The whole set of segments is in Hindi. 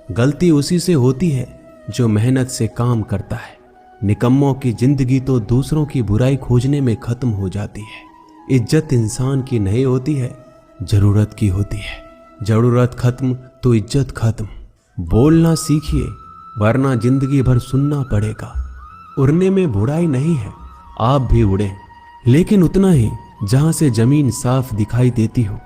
गलती उसी से होती है जो मेहनत से काम करता है। निकम्मों की जिंदगी तो दूसरों की बुराई खोजने में खत्म हो जाती है। इज्जत इंसान की नहीं होती है, जरूरत की होती है। जरूरत खत्म तो इज्जत खत्म। बोलना सीखिए, वरना जिंदगी भर सुनना पड़ेगा। उड़ने में बुराई नहीं है, आप भी उड़े, लेकिन उतना ही जहां से जमीन साफ दिखाई देती हो।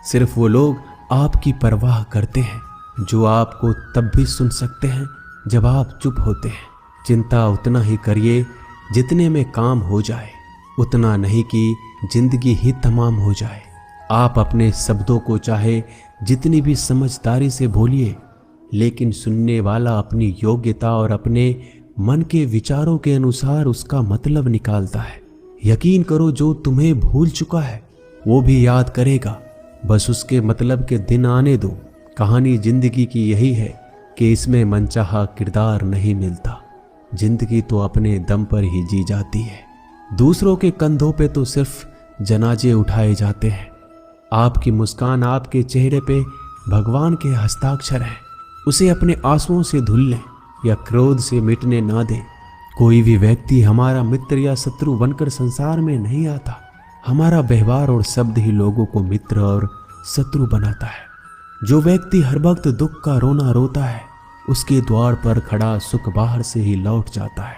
सिर्फ वो लोग आपकी परवाह करते हैं जो आपको तब भी सुन सकते हैं जब आप चुप होते हैं। चिंता उतना ही करिए जितने में काम हो जाए, उतना नहीं कि जिंदगी ही तमाम हो जाए। आप अपने शब्दों को चाहे जितनी भी समझदारी से बोलिए, लेकिन सुनने वाला अपनी योग्यता और अपने मन के विचारों के अनुसार उसका मतलब निकालता है। यकीन करो, जो तुम्हें भूल चुका है वो भी याद करेगा, बस उसके मतलब के दिन आने दो। कहानी जिंदगी की यही है कि इसमें मनचाहा किरदार नहीं मिलता। जिंदगी तो अपने दम पर ही जी जाती है। दूसरों के कंधों पे तो सिर्फ जनाजे उठाए जाते हैं। आपकी मुस्कान आपके चेहरे पे भगवान के हस्ताक्षर हैं। उसे अपने आंसुओं से धुल लें या क्रोध से मिटने ना दें। कोई भी व्यक्ति हमारा मित्र या शत्रु बनकर संसार में नहीं आता। हमारा व्यवहार और शब्द ही लोगों को मित्र और शत्रु बनाता है। जो व्यक्ति हर वक्त दुख का रोना रोता है, उसके द्वार पर खड़ा सुख बाहर से ही लौट जाता है।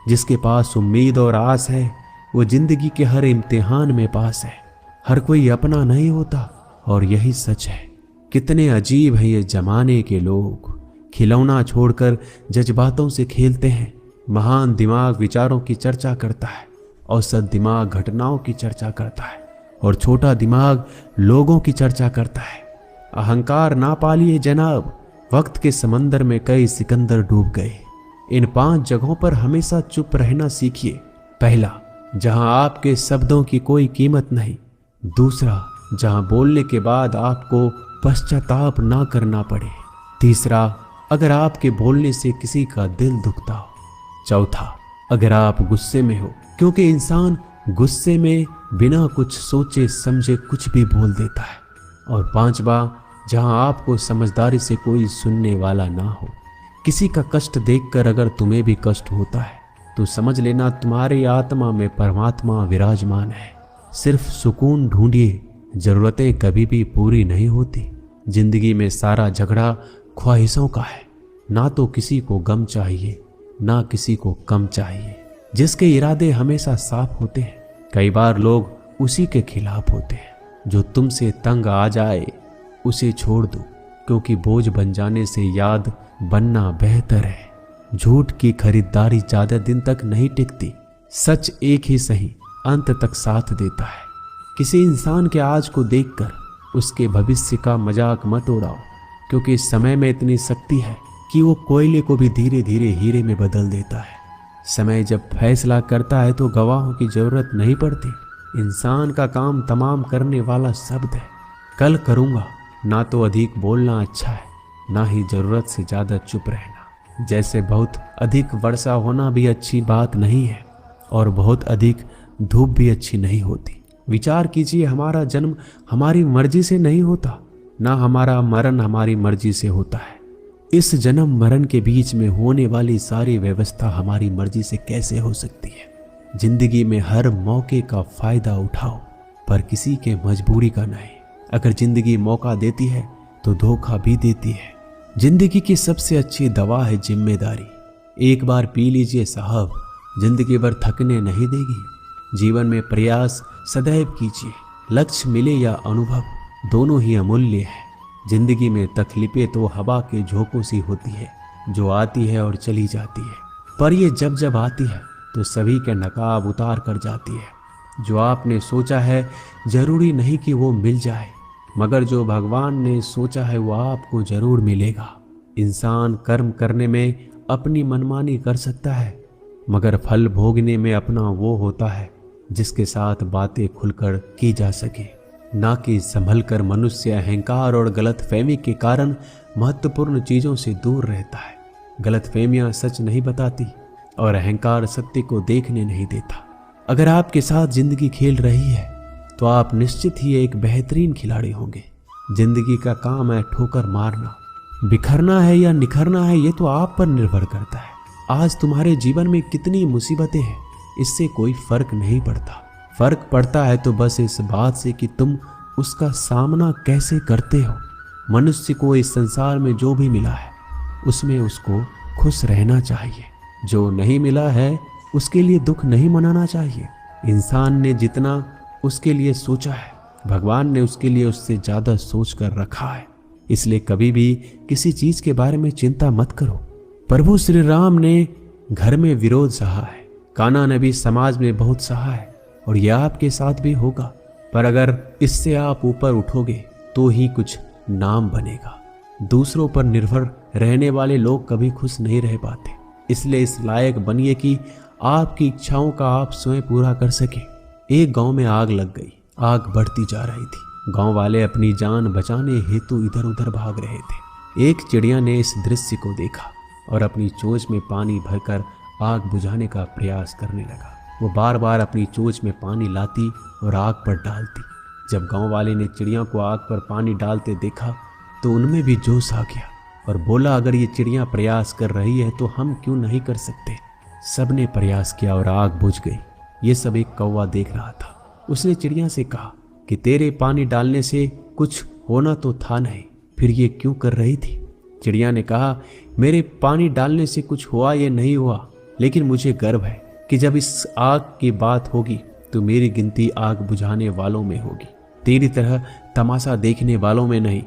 जिसके पास उम्मीद और आस है, वो जिंदगी के हर इम्तिहान में पास है। हर कोई अपना नहीं होता और यही सच है। कितने अजीब हैं ये जमाने के लोग। खिलौना छोड़कर जज्बातों से खेलते हैं। महान दिमाग विचारों की चर्चा करता है, औसत दिमाग घटनाओं की चर्चा करता है और छोटा दिमाग लोगों की चर्चा करता है। अहंकार ना पालिए जनाब, वक्त के समंदर में कई सिकंदर डूब गए। इन 5 जगहों पर हमेशा चुप रहना सीखिए। पहला, जहां आपके शब्दों की कोई कीमत नहीं। दूसरा, जहां बोलने के बाद आपको पश्चाताप ना करना पड़े। तीसरा, अगर आपके बोलने से किसी का दिल दुखता हो। चौथा, अगर आप गुस्से में हो, क्योंकि इंसान गुस्से में बिना कुछ सोचे समझे कुछ भी बोल देता है। और पांचवा, जहां आपको समझदारी से कोई सुनने वाला ना हो। किसी का कष्ट देखकर अगर तुम्हें भी कष्ट होता है तो समझ लेना तुम्हारी आत्मा में परमात्मा विराजमान है। सिर्फ सुकून ढूंढिए, जरूरतें कभी भी पूरी नहीं होती। जिंदगी में सारा झगड़ा ख्वाहिशों का है। ना तो किसी को गम चाहिए, ना किसी को कम चाहिए। जिसके इरादे हमेशा साफ होते हैं, कई बार लोग उसी के खिलाफ होते हैं। जो तुमसे तंग आ जाए उसे छोड़ दो, क्योंकि बोझ बन जाने से याद बनना बेहतर है। झूठ की खरीदारी ज्यादा दिन तक नहीं टिकती। सच एक ही सही अंत तक साथ देता है। किसी इंसान के आज को देखकर उसके भविष्य का मजाक मत उड़ाओ, क्योंकि समय में इतनी शक्ति है कि वो कोयले को भी धीरे धीरे हीरे में बदल देता है। समय जब फैसला करता है तो गवाहों की जरूरत नहीं पड़ती। इंसान का काम तमाम करने वाला शब्द है। कल करूँगा, ना तो अधिक बोलना अच्छा है, ना ही जरूरत से ज़्यादा चुप रहना। जैसे बहुत अधिक वर्षा होना भी अच्छी बात नहीं है और बहुत अधिक धूप भी अच्छी नहीं होती। विचार कीजिए, हमारा जन्म हमारी मर्जी से नहीं होता, ना हमारा मरण हमारी मर्जी से होता है। इस जन्म मरण के बीच में होने वाली सारी व्यवस्था हमारी मर्जी से कैसे हो सकती है। जिंदगी में हर मौके का फायदा उठाओ, पर किसी के मजबूरी का नहीं। अगर जिंदगी मौका देती है तो धोखा भी देती है। जिंदगी की सबसे अच्छी दवा है जिम्मेदारी। एक बार पी लीजिए साहब, जिंदगी भर थकने नहीं देगी। जीवन में प्रयास सदैव कीजिए। लक्ष्य मिले या अनुभव, दोनों ही अमूल्य है। जिंदगी में तकलीफें तो हवा के झोंकों सी होती है, जो आती है और चली जाती है, पर ये जब जब आती है तो सभी के नकाब उतार कर जाती है। जो आपने सोचा है जरूरी नहीं कि वो मिल जाए, मगर जो भगवान ने सोचा है वो आपको जरूर मिलेगा। इंसान कर्म करने में अपनी मनमानी कर सकता है, मगर फल भोगने में अपना वो होता है जिसके साथ बातें खुलकर की जा सके, ना कि संभल कर। मनुष्य अहंकार और गलतफहमी के कारण महत्वपूर्ण चीजों से दूर रहता है। गलतफहमियां सच नहीं बताती और अहंकार सत्य को देखने नहीं देता। अगर आपके साथ जिंदगी खेल रही है तो आप निश्चित ही एक बेहतरीन खिलाड़ी होंगे। जिंदगी का काम है ठोकर मारना, बिखरना है या निखरना है ये तो आप पर निर्भर करता है। आज तुम्हारे जीवन में कितनी मुसीबतें हैं, इससे कोई फर्क नहीं पड़ता। फर्क पड़ता है तो बस इस बात से कि तुम उसका सामना कैसे करते हो। मनुष्य को इस संसार में जो भी मिला है उसमें उसको खुश रहना चाहिए। जो नहीं मिला है उसके लिए दुख नहीं मनाना चाहिए। इंसान ने जितना उसके लिए सोचा है, भगवान ने उसके लिए उससे ज्यादा सोच कर रखा है। इसलिए कभी भी किसी चीज के बारे में चिंता मत करो। प्रभु श्री राम ने घर में विरोध सहा है, कान्हा ने भी समाज में बहुत सहा है, और यह आपके साथ भी होगा। पर अगर इससे आप ऊपर उठोगे तो ही कुछ नाम बनेगा। दूसरों पर निर्भर रहने वाले लोग कभी खुश नहीं रह पाते। इसलिए इस लायक बनिए कि आपकी इच्छाओं का आप स्वयं पूरा कर सके। एक गांव में आग लग गई। आग बढ़ती जा रही थी। गांव वाले अपनी जान बचाने हेतु इधर उधर भाग रहे थे। एक चिड़िया ने इस दृश्य को देखा और अपनी चोंच में पानी भरकर आग बुझाने का प्रयास करने लगा। वो बार बार अपनी चोंच में पानी लाती और आग पर डालती। जब गांव वाले ने चिड़िया को आग पर पानी डालते देखा तो उनमें भी जोश आ गया और बोला, अगर ये चिड़िया प्रयास कर रही है तो हम क्यों नहीं कर सकते। सबने प्रयास किया और आग बुझ गई। ये सब एक कौवा देख रहा था। उसने चिड़िया से कहा कि तेरे पानी डालने से कुछ होना तो था नहीं, फिर ये क्यों कर रही थी। चिड़िया ने कहा, मेरे पानी डालने से कुछ हुआ ये नहीं हुआ, लेकिन मुझे गर्व है कि जब इस आग की बात होगी तो मेरी गिनती आग बुझाने वालों में होगी, तेरी तरह तमाशा देखने वालों में नहीं।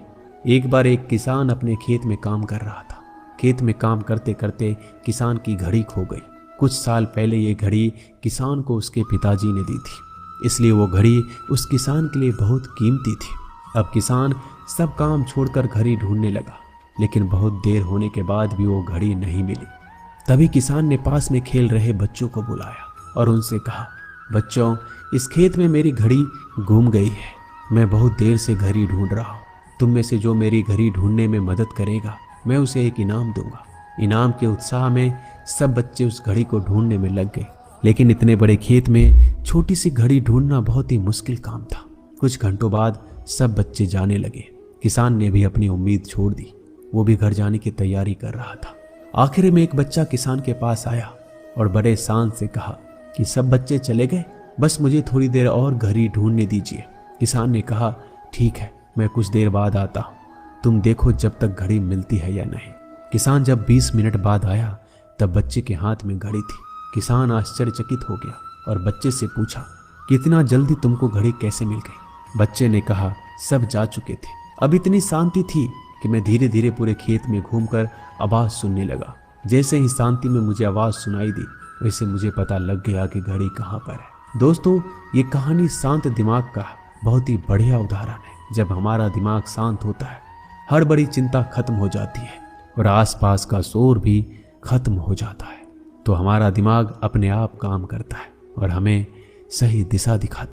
एक बार एक किसान अपने खेत में काम कर रहा था। खेत में काम करते करते किसान की घड़ी खो गई। कुछ साल पहले ये घड़ी किसान को उसके पिताजी ने दी थी, इसलिए वो घड़ी उस किसान के लिए बहुत कीमती थी। अब किसान सब काम छोड़कर घड़ी ढूंढने लगा, लेकिन बहुत देर होने के बाद भी वो घड़ी नहीं मिली। तभी किसान ने पास में खेल रहे बच्चों को बुलाया और उनसे कहा, बच्चों, इस खेत में मेरी घड़ी गुम गई है। मैं बहुत देर से घड़ी ढूंढ रहा हूँ। तुम में से जो मेरी घड़ी ढूंढने में मदद करेगा मैं उसे एक इनाम दूंगा। इनाम के उत्साह में सब बच्चे उस घड़ी को ढूंढने में लग गए, लेकिन इतने बड़े खेत में छोटी सी घड़ी ढूंढना बहुत ही मुश्किल काम था। कुछ घंटों बाद सब बच्चे जाने लगे। किसान ने भी अपनी उम्मीद छोड़ दी। वो भी घर जाने की तैयारी कर रहा था। आखिर में एक बच्चा किसान के पास आया और बड़े शान से कहा कि सब बच्चे चले गए, बस मुझे थोड़ी देर और घड़ी ढूंढने दीजिए। किसान ने कहा, ठीक है, मैं कुछ देर बाद आता हूँ, तुम देखो जब तक घड़ी मिलती है या नहीं। किसान जब 20 मिनट बाद आया तब बच्चे के हाथ में घड़ी थी। किसान आश्चर्यचकित हो गया और बच्चे से पूछा, कितना जल्दी तुमको घड़ी कैसे मिल गई। बच्चे ने कहा, सब जा चुके थे। अब इतनी शांति थी कि मैं धीरे धीरे पूरे खेत में घूमकर आवाज सुनने लगा। जैसे ही शांति में मुझे आवाज सुनाई दी वैसे मुझे पता लग गया कि घड़ी कहाँ पर है। दोस्तों, ये कहानी शांत दिमाग का बहुत ही बढ़िया उदाहरण है। जब हमारा दिमाग शांत होता है हर बड़ी चिंता खत्म हो जाती है और आसपास का शोर भी खत्म हो जाता है। तो हमारा दिमाग अपने आप काम करता है और हमें सही दिशा दिखाता है।